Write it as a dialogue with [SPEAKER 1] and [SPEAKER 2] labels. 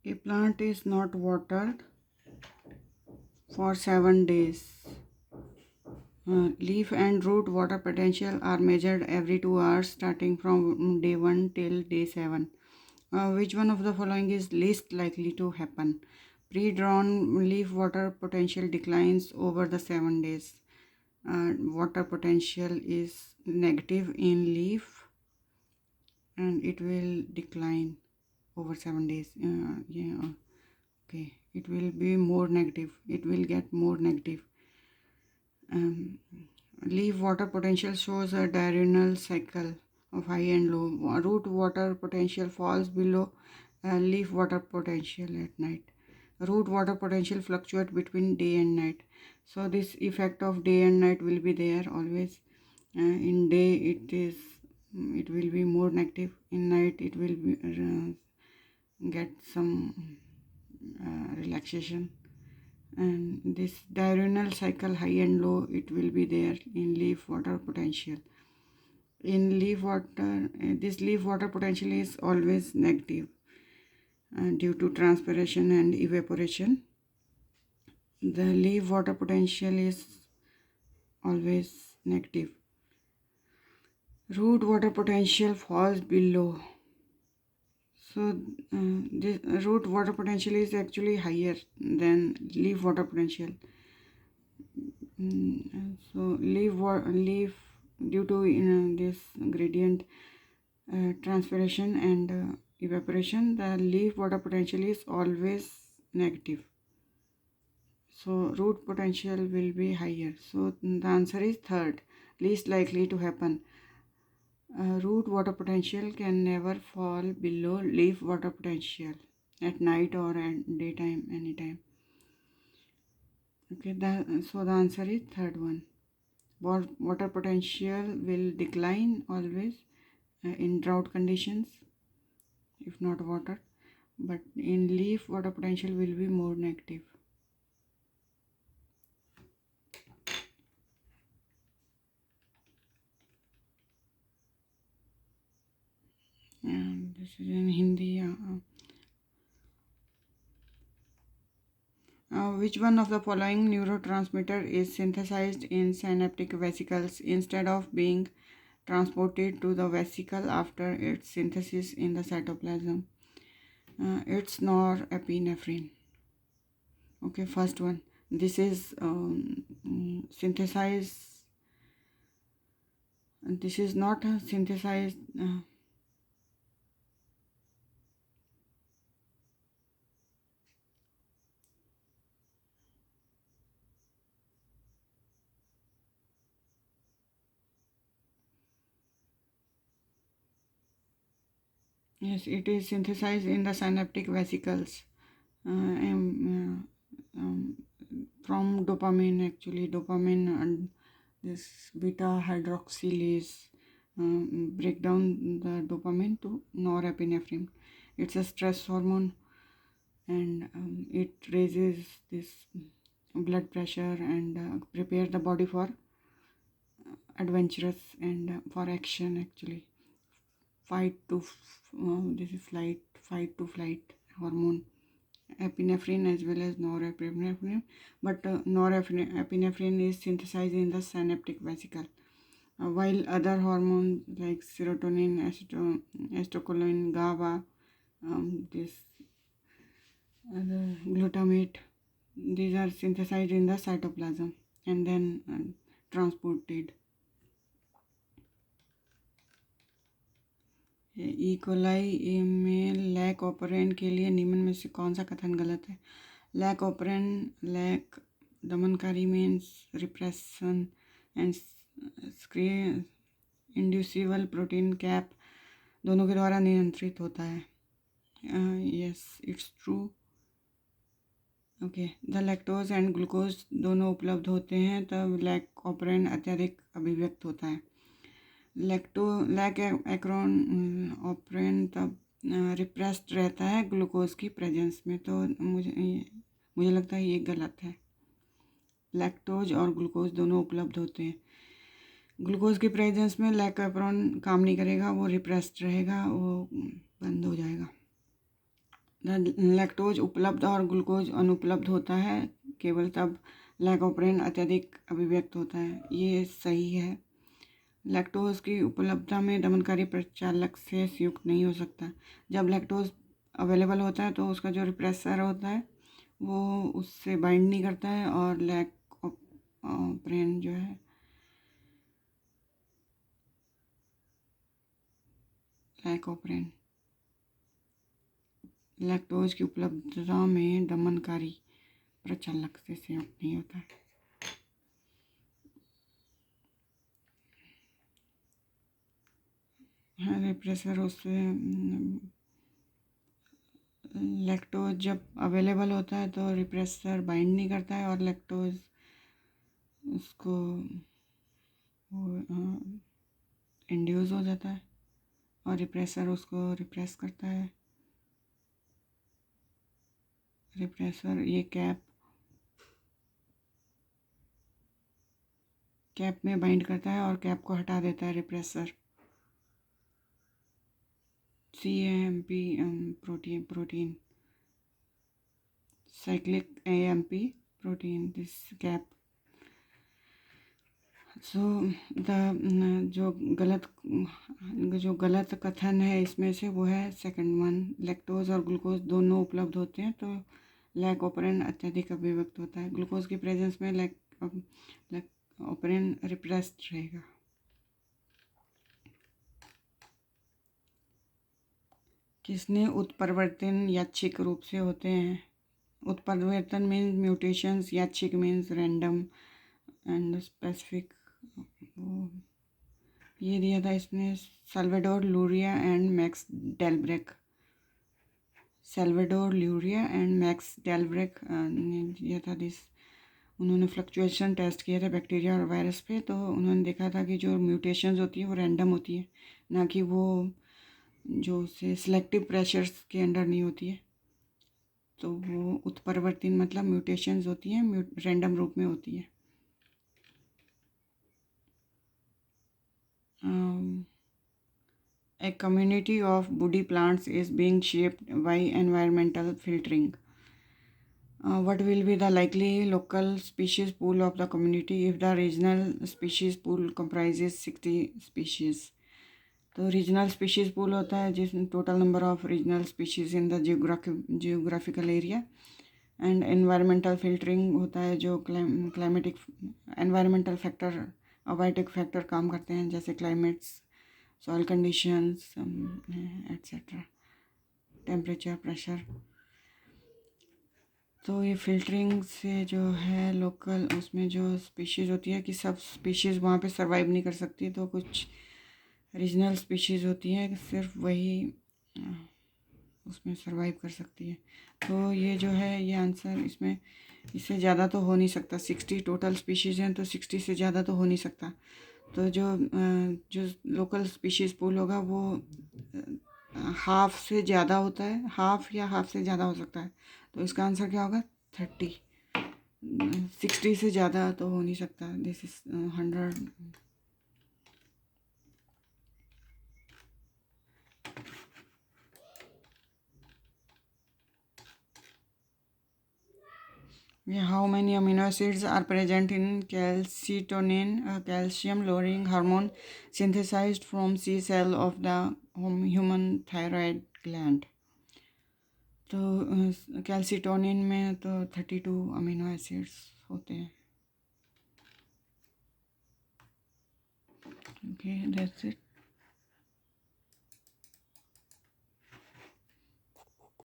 [SPEAKER 1] A plant is not watered for 7 days. Leaf and root water potential are measured every 2 hours starting from day 1 till day 7. Which one of the following is least likely to happen? Pre-drawn leaf water potential declines over the 7 days. Water potential is negative in leaf and it will decline over 7 days. Yeah, okay, it will be more negative, it will get more negative. Leaf water potential shows a diurnal cycle of high and low. Root water potential falls below leaf water potential at night. Root water potential fluctuate between day and night. So this effect of day and night will be there always. In day it will be more negative. In night it will be get some relaxation. And this diurnal cycle high and low, it will be there in leaf water potential. In leaf water, this leaf water potential is always negative due to transpiration and evaporation. The leaf water potential is always negative. Root water potential falls below. So this root water potential is actually higher than leaf water potential. So leaf due to this gradient transpiration and evaporation, the leaf water potential is always negative. So root potential will be higher. So the answer is third, least likely to happen. Root water potential can never fall below leaf water potential at night or at daytime, anytime. Okay, so the answer is third one. Water potential will decline always in drought conditions if not watered, but in leaf water potential will be more negative. And this is in Hindi. Which one of the following neurotransmitter is synthesized in synaptic vesicles instead of being transported to the vesicle after its synthesis in the cytoplasm? It's norepinephrine. Okay, first one. This is synthesized. This is not synthesized. Yes, it is synthesized in the synaptic vesicles from dopamine, actually. Dopamine and this beta hydroxylase break down the dopamine to norepinephrine. It's a stress hormone and it raises this blood pressure and prepare the body for adventurous and for action, actually. This is fight to flight hormone, epinephrine as well as norepinephrine, but norepinephrine is synthesized in the synaptic vesicle, while other hormones like serotonin, acetylcholine, GABA, this glutamate, these are synthesized in the cytoplasm and then transported. E coli में lack operon के लिए निम्न में से कौन सा कथन गलत है? लैक ऑपरेन, लैक दमनकारी means repression and inducible protein cap दोनों के द्वारा नियंत्रित होता है. Yes, it's true. Okay, the lactose and glucose दोनों उपलब्ध होते हैं तब लैक ऑपरेन अत्यधिक अभिव्यक्त होता है. लैक एक्रोन ऑपरेन तब रिप्रेस्ड रहता है ग्लूकोज की प्रेजेंस में. तो मुझे लगता है ये गलत है. लैक्टोज और ग्लूकोज दोनों उपलब्ध होते हैं. ग्लूकोज की प्रेजेंस में लैक एक्रोन काम नहीं करेगा, वो रिप्रेस्ड रहेगा, वो बंद हो जाएगा. लैक्टोज उपलब्ध और ग्लूकोज अनुपलब्ध होता है केवल तब लैकोप्रेन अत्यधिक अभिव्यक्त होता है। ये सही है। लैक्टोज की उपलब्धता में दमनकारी प्रचालक से संयुक्त नहीं हो सकता। जब लैक्टोज अवेलेबल होता है तो उसका जो रिप्रेसर होता है वो उससे बाइंड नहीं करता है और लैकोप्रेन जो है लैकोप्रेन लैक्टोज की उपलब्धता में दमनकारी प्रचालक से संयुक्त नहीं होता है। हाँ, रिप्रेसर उससे लैक्टोज जब अवेलेबल होता है तो रिप्रेसर बाइंड नहीं करता है और लैक्टोज उसको इंड्यूस हो जाता है और रिप्रेसर उसको रिप्रेस करता है। रिप्रेसर ये कैप में बाइंड करता है और कैप को हटा देता है repressor. CAMP protein cyclic AMP protein this cap so the जो गलत कथन है इसमें से वो है सेकंड वन। लैक्टोज और ग्लूकोज दोनों उपलब्ध होते हैं तो लैकोप्रेन अत्यधिक अभिव्यक्त होता है। ग्लूकोज की प्रेजेंस में लैकोप्रेन रिप्रेस्ड रहेगा। किसने उत्परिवर्तन यादृच्छिक रूप से होते हैं? उत्परिवर्तन मीन्स म्यूटेशंस, यादृच्छिक मीन्स रैंडम एंड स्पेसिफिक। ये दिया था इसने Salvador Luria and Max Delbruck. Salvador Luria and Max Delbruck ने दिया था दिस। उन्होंने फ्लक्चुएशन टेस्ट किए थे बैक्टीरिया और वायरस पे, तो उन्होंने देखा था कि जो म्यूटेशंस होती है वो रैंडम होती है, ना कि वो जो से सिलेक्टिव प्रेशर्स के अंडर नहीं होती है। तो वो उत्परिवर्तन मतलब म्यूटेशंस होती हैं, रैंडम रूप में होती है। A community of woody plants is being shaped by environmental filtering. What will be the likely local species pool of the community if the regional species pool comprises 60 species? तो regional species pool होता है जिसमें total number of regional species in the geographical area. And environmental filtering होता है जो climatic environmental factor abiotic factor काम करते हैं, जैसे climates, soil conditions etcetera, temperature, pressure. तो ये फिल्टरिंग से जो है लोकल उसमें जो स्पीशीज़ होती है कि सब स्पीशीज़ वहाँ पे सर्वाइव नहीं कर सकती, तो कुछ रीजनल स्पीशीज़ होती हैं सिर्फ वही उसमें सर्वाइव कर सकती है। तो ये जो है ये आंसर इसमें इससे ज़्यादा तो हो नहीं सकता। 60 टोटल स्पीशीज़ हैं तो 60 से ज़्यादा तो हो नहीं सकता। तो जो लोकल स्पीशीज़ पूल होगा वो हाफ से ज़्यादा होता है, हाफ या हाफ से ज़्यादा हो सकता है। तो इसका आंसर क्या होगा? 30। 60 से ज़्यादा तो हो नहीं सकता। This is 100। How many amino acids are present in calcitonin, a calcium-lowering hormone synthesized from C cell of the human thyroid gland? तो कैल्सिटोनिन में तो 32 अमीनो एसिड्स होते हैं। Okay, that's it.